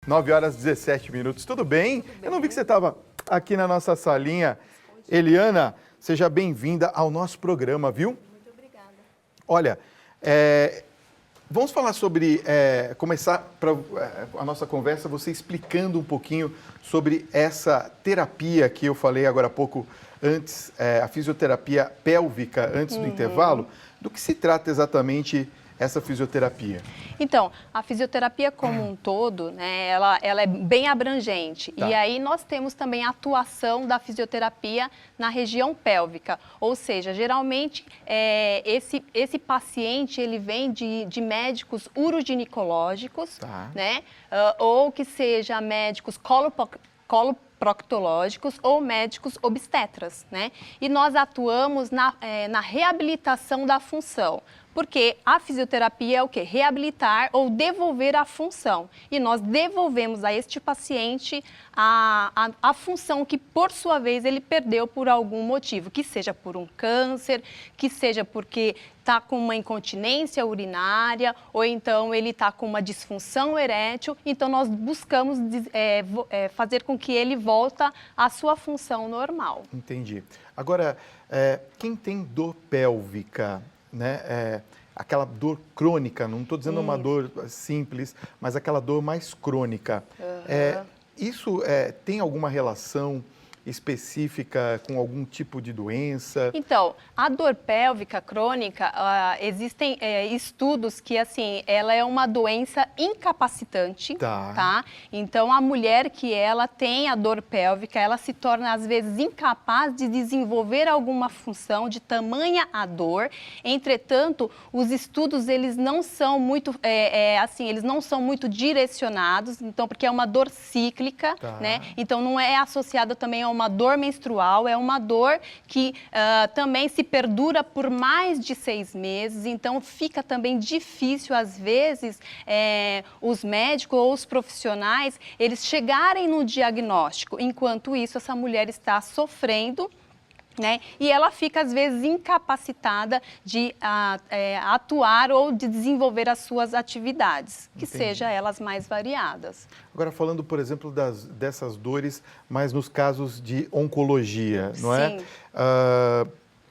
9 horas e 17 minutos. Tudo bem? Eu não vi que você estava aqui na nossa salinha. Eliana, seja bem-vinda ao nosso programa, viu? Muito obrigada. Olha, vamos falar sobre, começar a nossa conversa, você explicando um pouquinho sobre essa terapia que eu falei agora há pouco, antes, a fisioterapia pélvica, antes do intervalo. Do que se trata exatamente essa fisioterapia? Então, a fisioterapia como um todo, né, ela é bem abrangente. Tá. E aí nós temos também a atuação da fisioterapia na região pélvica. Ou seja, geralmente esse paciente ele vem de médicos uroginicológicos, Tá. né, ou que seja médicos coloproctológicos ou médicos obstetras, né? E nós atuamos na reabilitação da função. Porque a fisioterapia é o quê? Reabilitar ou devolver a função. E nós devolvemos a este paciente a função que, por sua vez, ele perdeu por algum motivo. Que seja por um câncer, que seja porque está com uma incontinência urinária, ou então ele está com uma disfunção erétil. Então, nós buscamos fazer com que ele volta à sua função normal. Entendi. Agora, quem tem dor pélvica, né, aquela dor crônica, não estou dizendo uma dor simples, mas aquela dor mais crônica, isso tem alguma relação específica com algum tipo de doença? Então, a dor pélvica crônica, existem estudos que, assim, ela é uma doença incapacitante, tá? Então, a mulher que ela tem a dor pélvica, ela se torna, às vezes, incapaz de desenvolver alguma função de tamanha a dor. Entretanto, os estudos, eles não são muito, eles não são muito direcionados, então, porque é uma dor cíclica, né? Então, não é associada também a uma dor menstrual, é uma dor que também se perdura por mais de 6 meses, então fica também difícil, às vezes, os médicos ou os profissionais, eles chegarem no diagnóstico. Enquanto isso, essa mulher está sofrendo, né? E ela fica, às vezes, incapacitada de atuar ou de desenvolver as suas atividades, que sejam elas mais variadas. Agora, falando, por exemplo, dessas dores, mas nos casos de oncologia, não é? Sim.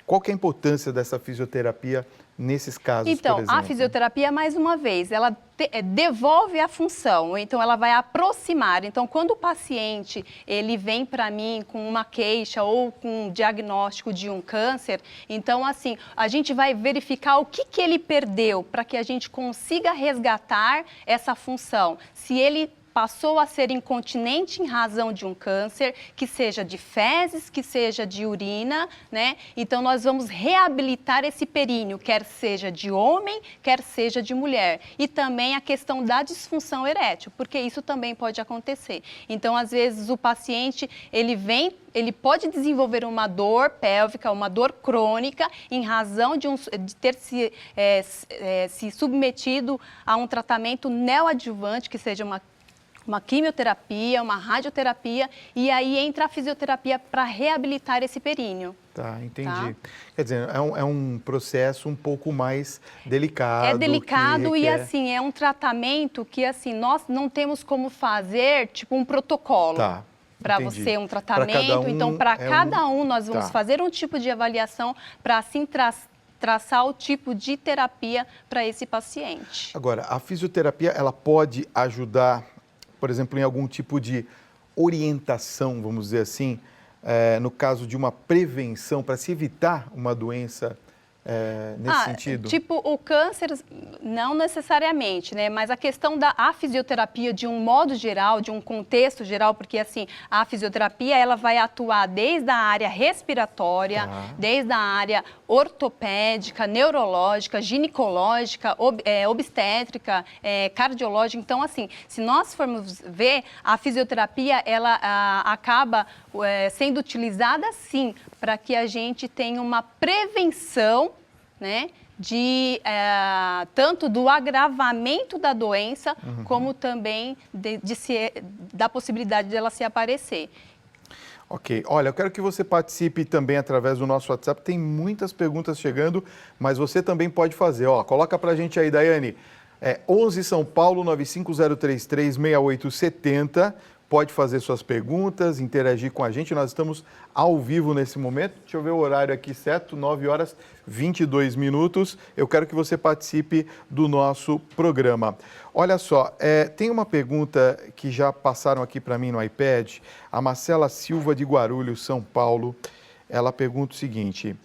Qual que é a importância dessa fisioterapia nesses casos, então, por exemplo? a fisioterapia, mais uma vez, ela devolve a função, então ela vai aproximar. Então, quando o paciente ele vem para mim com uma queixa ou com um diagnóstico de um câncer, então, assim, a gente vai verificar o que ele perdeu para que a gente consiga resgatar essa função. Se ele passou a ser incontinente em razão de um câncer, que seja de fezes, que seja de urina, né? Então, nós vamos reabilitar esse períneo, quer seja de homem, quer seja de mulher. E também a questão da disfunção erétil, porque isso também pode acontecer. Então, às vezes, o paciente, ele pode desenvolver uma dor pélvica, uma dor crônica, em razão de ter se submetido a um tratamento neoadjuvante, que seja uma quimioterapia, uma radioterapia, e aí entra a fisioterapia para reabilitar esse períneo. Tá, entendi. Tá? Quer dizer, é um processo um pouco mais delicado. É delicado e, assim, é um tratamento que, assim, nós não temos como fazer, tipo, um protocolo. Tá. Para você, um tratamento. Então, para cada um, nós vamos fazer um tipo de avaliação para, assim, traçar o tipo de terapia para esse paciente. Agora, a fisioterapia, ela pode ajudar, por exemplo, em algum tipo de orientação, vamos dizer assim, no caso de uma prevenção, para se evitar uma doença nesse sentido? Tipo, o câncer, não necessariamente, né? Mas a questão da fisioterapia, de um modo geral, de um contexto geral, porque, assim, a fisioterapia, ela vai atuar desde a área respiratória, desde a área ortopédica, neurológica, ginecológica, obstétrica, cardiológica. Então, assim, se nós formos ver, a fisioterapia, ela acaba sendo utilizada, sim, para que a gente tenha uma prevenção, né, tanto do agravamento da doença, como também da possibilidade dela se aparecer. Ok. Olha, eu quero que você participe também através do nosso WhatsApp. Tem muitas perguntas chegando, mas você também pode fazer. Coloca pra gente aí, Daiane. É 11 São Paulo, 950336870. Pode fazer suas perguntas, interagir com a gente. Nós estamos ao vivo nesse momento. Deixa eu ver o horário aqui certo, 9h22. Eu quero que você participe do nosso programa. Olha só, tem uma pergunta que já passaram aqui para mim no iPad. A Marcela Silva de Guarulhos, São Paulo. Ela pergunta o seguinte,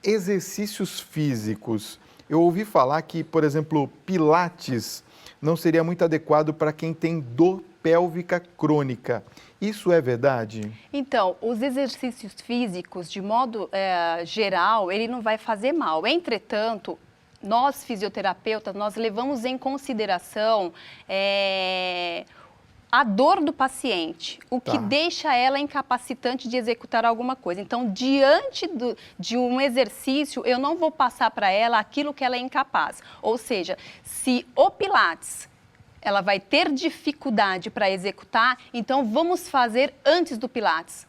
exercícios físicos. Eu ouvi falar que, por exemplo, Pilates não seria muito adequado para quem tem dor pélvica crônica. Isso é verdade? Então, os exercícios físicos, de modo geral, ele não vai fazer mal. Entretanto, nós fisioterapeutas, nós levamos em consideração a dor do paciente, o que deixa ela incapacitante de executar alguma coisa. Então, diante de um exercício, eu não vou passar para ela aquilo que ela é incapaz. Ou seja, se o Pilates ela vai ter dificuldade para executar, então vamos fazer antes do Pilates.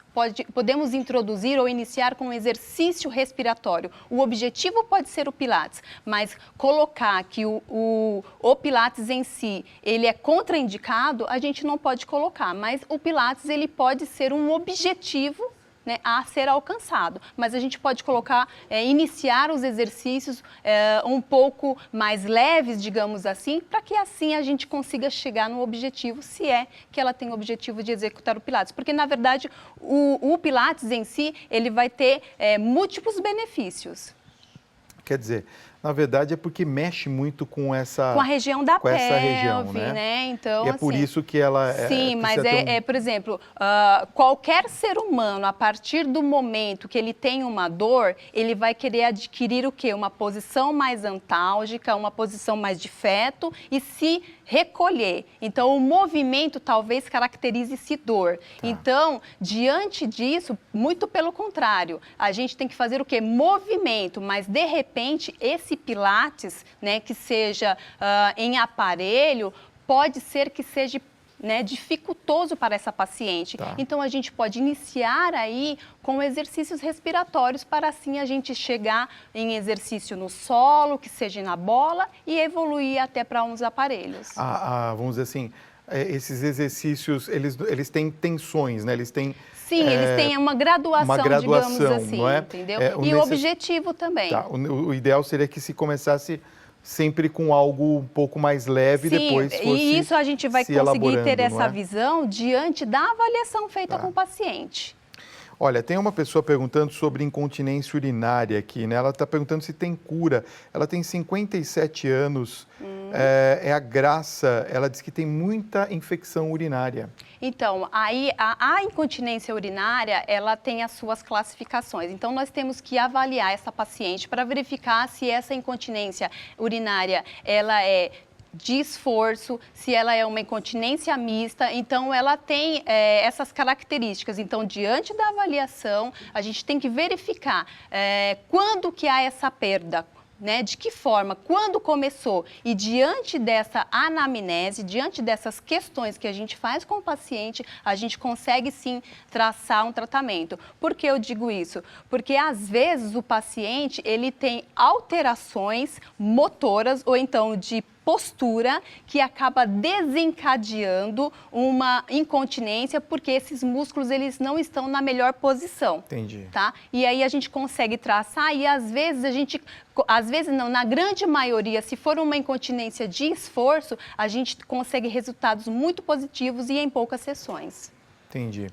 Podemos introduzir ou iniciar com um exercício respiratório. O objetivo pode ser o Pilates, mas colocar que o Pilates em si, ele é contraindicado, a gente não pode colocar, mas o Pilates ele pode ser um objetivo, né, a ser alcançado, mas a gente pode colocar, iniciar os exercícios um pouco mais leves, digamos assim, para que assim a gente consiga chegar no objetivo, se é que ela tem o objetivo de executar o Pilates, porque na verdade o Pilates em si, ele vai ter múltiplos benefícios. Quer dizer, na verdade é porque mexe muito com essa... Com a região da pelve, essa região, né? Então, e é por isso que ela... Sim, mas por exemplo, qualquer ser humano, a partir do momento que ele tem uma dor, ele vai querer adquirir o quê? Uma posição mais antálgica, uma posição mais de feto e se recolher. Então, o movimento talvez caracterize-se dor. Então, diante disso, muito pelo contrário, a gente tem que fazer o quê? Movimento, mas de repente, esse Pilates, né, que seja em aparelho, pode ser que seja dificultoso para essa paciente. Então, a gente pode iniciar aí com exercícios respiratórios para assim a gente chegar em exercício no solo, que seja na bola e evoluir até para uns aparelhos. Vamos dizer assim, esses exercícios, eles têm tensões, né? Eles têm... Sim, eles têm uma graduação, digamos assim, não é? Entendeu? E o objetivo também. O ideal seria que se começasse sempre com algo um pouco mais leve, sim, depois fosse e isso a gente vai conseguir ter essa visão diante da avaliação feita com o paciente. Olha, tem uma pessoa perguntando sobre incontinência urinária aqui, né? Ela está perguntando se tem cura. Ela tem 57 anos, é a Graça, ela diz que tem muita infecção urinária. Então, aí a incontinência urinária, ela tem as suas classificações. Então, nós temos que avaliar essa paciente para verificar se essa incontinência urinária, ela é de esforço, se ela é uma incontinência mista, então ela tem essas características. Então, diante da avaliação, a gente tem que verificar quando que há essa perda, né? De que forma, quando começou, e diante dessa anamnese, diante dessas questões que a gente faz com o paciente, a gente consegue sim traçar um tratamento. Por que eu digo isso? Porque às vezes o paciente, ele tem alterações motoras ou então de postura que acaba desencadeando uma incontinência porque esses músculos eles não estão na melhor posição. Entendi. Tá? E aí a gente consegue traçar e às vezes não, na grande maioria, se for uma incontinência de esforço, a gente consegue resultados muito positivos e em poucas sessões. Entendi.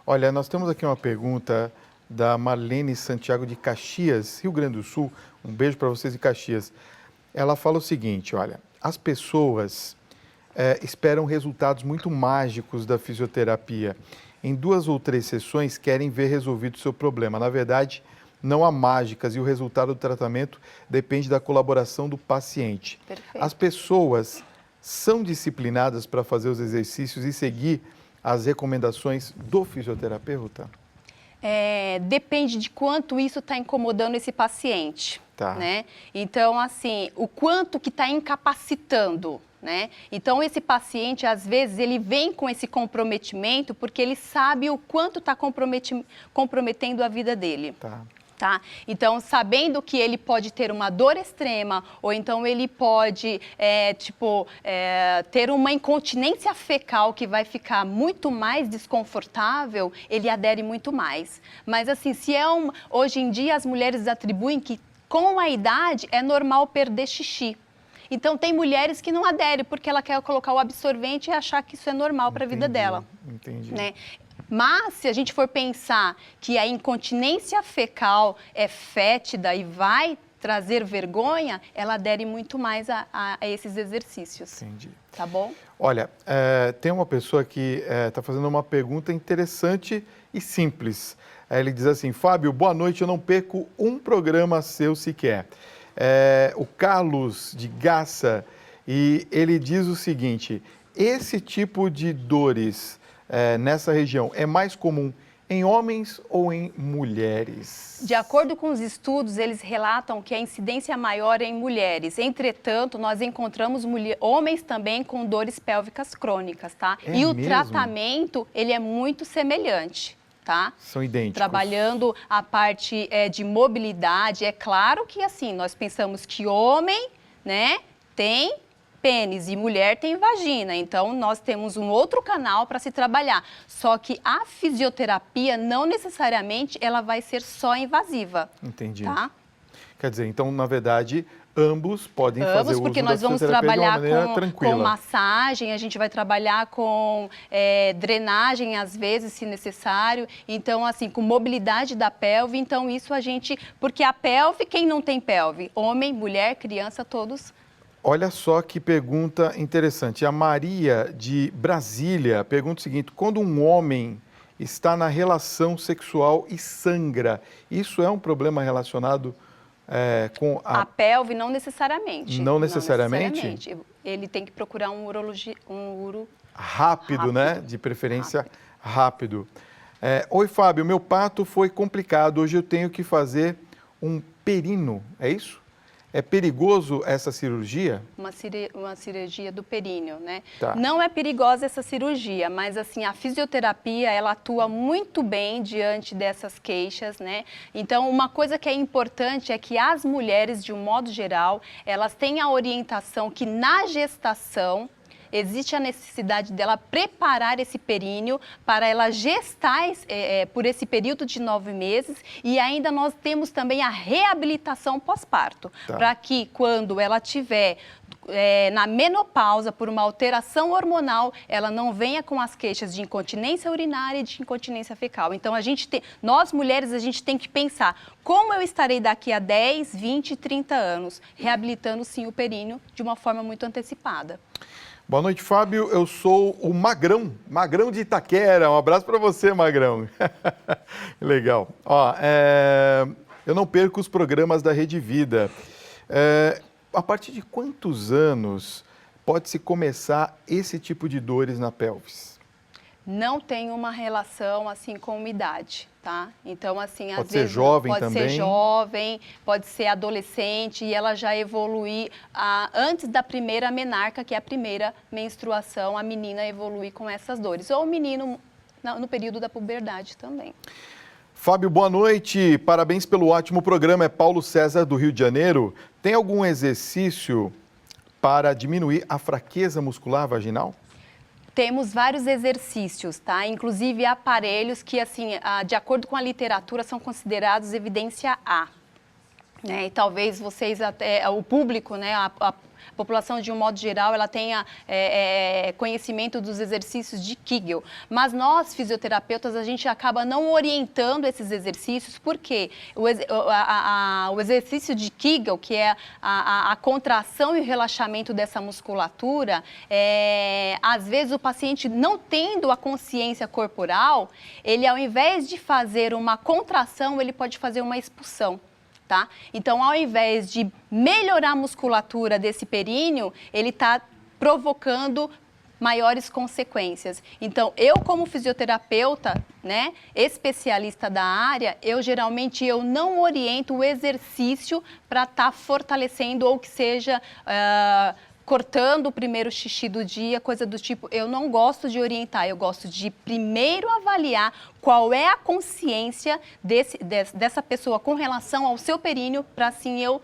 Olha, nós temos aqui uma pergunta da Marlene Santiago de Caxias, Rio Grande do Sul. Um beijo para vocês de Caxias. Ela fala o seguinte, olha, as pessoas esperam resultados muito mágicos da fisioterapia. Em 2 ou 3 sessões querem ver resolvido o seu problema. Na verdade, não há mágicas e o resultado do tratamento depende da colaboração do paciente. Perfeito. As pessoas são disciplinadas para fazer os exercícios e seguir as recomendações do fisioterapeuta? Depende de quanto isso está incomodando esse paciente. Tá. Né? Então, assim, o quanto que está incapacitando, né? Então, esse paciente, às vezes, ele vem com esse comprometimento porque ele sabe o quanto está comprometendo a vida dele. Tá. Tá? Então, sabendo que ele pode ter uma dor extrema, ou então ele pode, ter uma incontinência fecal que vai ficar muito mais desconfortável, ele adere muito mais. Mas, assim, hoje em dia as mulheres atribuem que com a idade é normal perder xixi. Então, tem mulheres que não aderem porque ela quer colocar o absorvente e achar que isso é normal para a vida dela. Entendi. Né? Mas, se a gente for pensar que a incontinência fecal é fétida e vai trazer vergonha, ela adere muito mais a esses exercícios. Entendi. Tá bom? Olha, tem uma pessoa que está fazendo uma pergunta interessante e simples. Ele diz assim: Fábio, boa noite, eu não perco um programa seu sequer. O Carlos de Gaça, e ele diz o seguinte: esse tipo de dores nessa região é mais comum em homens ou em mulheres? De acordo com os estudos, eles relatam que a incidência maior é em mulheres. Entretanto, nós encontramos homens também com dores pélvicas crônicas, tá? E o tratamento, ele é muito semelhante. Tá? São idênticos. Trabalhando a parte de mobilidade. É claro que, assim, nós pensamos que homem, né, tem pênis e mulher tem vagina. Então, nós temos um outro canal para se trabalhar. Só que a fisioterapia, não necessariamente, ela vai ser só invasiva. Entendi. Tá? Quer dizer, então, na verdade, ambos podem fazer uso porque da nós vamos fisioterapia trabalhar de uma maneira tranquila. com massagem, a gente vai trabalhar com drenagem, às vezes, se necessário. Então, assim, com mobilidade da pelve. Então, isso a gente... Porque a pelve, quem não tem pelve? Homem, mulher, criança, todos... Olha só que pergunta interessante. A Maria, de Brasília, pergunta o seguinte: quando um homem está na relação sexual e sangra, isso é um problema relacionado com a pelve? Não necessariamente. Não necessariamente? Não necessariamente. Ele tem que procurar um uro... Rápido, né? De preferência rápido. Oi, Fábio, meu parto foi complicado. Hoje eu tenho que fazer um perino, é isso? É perigoso essa cirurgia? Uma cirurgia do períneo, né? Tá. Não é perigosa essa cirurgia, mas assim, a fisioterapia, ela atua muito bem diante dessas queixas, né? Então, uma coisa que é importante é que as mulheres, de um modo geral, elas têm a orientação que na gestação existe a necessidade dela preparar esse períneo para ela gestar por esse período de 9 meses, e ainda nós temos também a reabilitação pós-parto, para que quando ela tiver na menopausa, por uma alteração hormonal, ela não venha com as queixas de incontinência urinária e de incontinência fecal. Então, nós mulheres, a gente tem que pensar como eu estarei daqui a 10, 20, 30 anos, reabilitando sim o períneo de uma forma muito antecipada. Boa noite, Fábio. Eu sou o Magrão de Itaquera. Um abraço para você, Magrão. Legal. Ó, eu não perco os programas da Rede Vida. A partir de quantos anos pode-se começar esse tipo de dores na pelvis? Não tem uma relação assim com idade, tá? Então, assim, às vezes pode ser jovem, pode ser adolescente, e ela já evoluir antes da primeira menarca, que é a primeira menstruação, a menina evoluir com essas dores. Ou o menino no período da puberdade também. Fábio, boa noite. Parabéns pelo ótimo programa. É Paulo César, do Rio de Janeiro. Tem algum exercício para diminuir a fraqueza muscular vaginal? Temos vários exercícios, tá? Inclusive aparelhos que, assim, de acordo com a literatura, são considerados evidência A. Né? E talvez vocês, o público, né, a população de um modo geral, ela tenha conhecimento dos exercícios de Kegel. Mas nós, fisioterapeutas, a gente acaba não orientando esses exercícios, porque o exercício de Kegel, que é a contração e o relaxamento dessa musculatura, às vezes o paciente, não tendo a consciência corporal, ele, ao invés de fazer uma contração, ele pode fazer uma expulsão. Tá? Então, ao invés de melhorar a musculatura desse períneo, ele está provocando maiores consequências. Então, eu como fisioterapeuta, né, especialista da área, geralmente não oriento o exercício para estar fortalecendo ou que seja cortando o primeiro xixi do dia, coisa do tipo. Eu não gosto de orientar, eu gosto de primeiro avaliar qual é a consciência dessa pessoa com relação ao seu períneo, para assim eu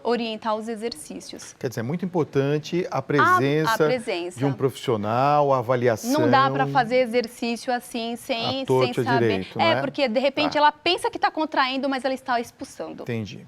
orientar os exercícios. Quer dizer, é muito importante a presença de um profissional, a avaliação. Não dá para fazer exercício assim sem saber. Direito, né? Porque de repente ela pensa que está contraindo, mas ela está expulsando. Entendi.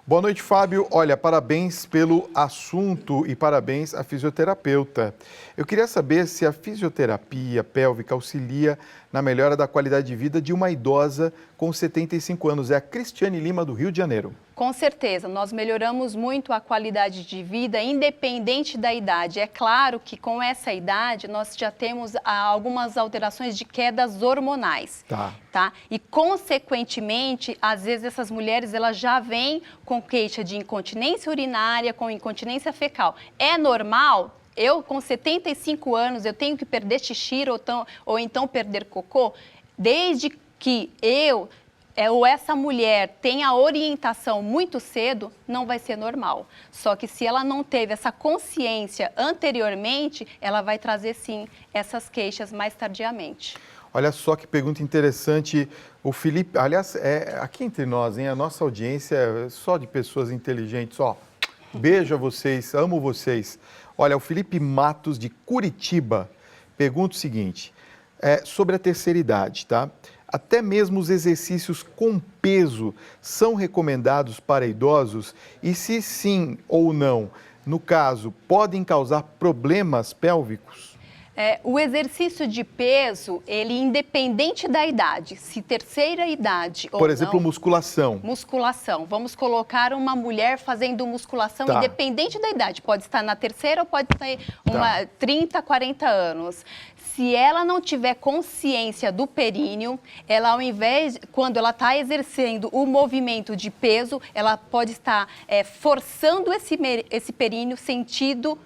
Boa noite, Fábio. Olha, parabéns pelo assunto e parabéns à fisioterapeuta. Eu queria saber se a fisioterapia pélvica auxilia na melhora da qualidade de vida de uma idosa com 75 anos. É a Cristiane Lima, do Rio de Janeiro. Com certeza, nós melhoramos muito a qualidade de vida, independente da idade. É claro que com essa idade nós já temos algumas alterações de quedas hormonais. Tá? E, consequentemente, às vezes essas mulheres elas já vêm com queixa de incontinência urinária, com incontinência fecal. É normal? Eu, com 75 anos, eu tenho que perder xixi ou então perder cocô? Desde que ou essa mulher tem a orientação muito cedo, não vai ser normal. Só que se ela não teve essa consciência anteriormente, ela vai trazer sim essas queixas mais tardiamente. Olha só que pergunta interessante. O Felipe, aliás, aqui entre nós, hein, a nossa audiência é só de pessoas inteligentes. Ó, beijo a vocês, amo vocês. Olha, o Felipe Matos, de Curitiba, pergunta o seguinte, sobre a terceira idade, tá? Até mesmo os exercícios com peso são recomendados para idosos? E se sim ou não, no caso, podem causar problemas pélvicos? O exercício de peso, ele independente da idade, se terceira idade ou Por exemplo, não, musculação. Musculação. Vamos colocar uma mulher fazendo musculação independente da idade. Pode estar na terceira ou pode ter 30, 40 anos. Se ela não tiver consciência do períneo, ela ao invés, quando ela está exercendo o movimento de peso, ela pode estar forçando esse períneo sentido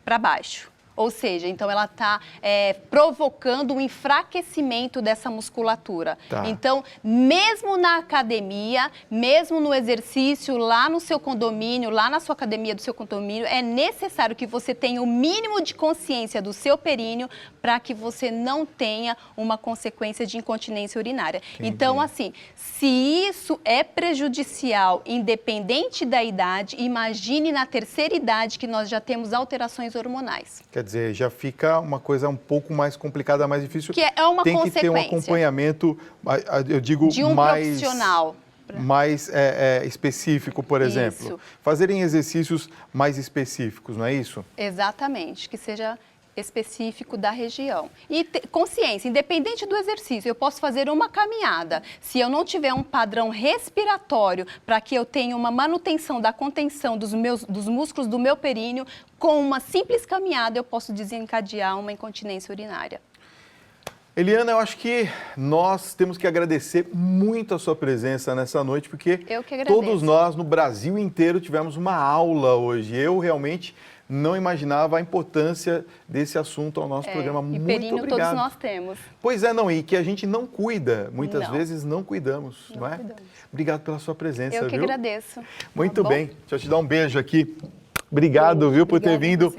para baixo. Ou seja, então ela está provocando um enfraquecimento dessa musculatura. Então, mesmo na academia, mesmo no exercício, lá no seu condomínio, lá na sua academia do seu condomínio, é necessário que você tenha o mínimo de consciência do seu períneo para que você não tenha uma consequência de incontinência urinária. Entendi. Então, assim, se isso é prejudicial, independente da idade, imagine na terceira idade que nós já temos alterações hormonais. Quer dizer, já fica uma coisa um pouco mais complicada, mais difícil. Que é uma Tem consequência. Que ter um acompanhamento, eu digo, de um profissional. Mais específico, por exemplo. Isso. Fazerem exercícios mais específicos, não é isso? Exatamente, que seja específico da região. E consciência, independente do exercício, eu posso fazer uma caminhada. Se eu não tiver um padrão respiratório para que eu tenha uma manutenção da contenção dos músculos do meu períneo, com uma simples caminhada eu posso desencadear uma incontinência urinária. Eliana, eu acho que nós temos que agradecer muito a sua presença nessa noite, porque eu que agradeço. Todos nós no Brasil inteiro tivemos uma aula hoje. Eu realmente não imaginava a importância desse assunto ao nosso programa. Muito períneo obrigado. Todos nós temos. Pois e que a gente não cuida, muitas vezes não cuidamos, não é? Cuidamos. Obrigado pela sua presença, Eu que agradeço. Muito bem, deixa eu te dar um beijo aqui. Obrigado, por ter vindo.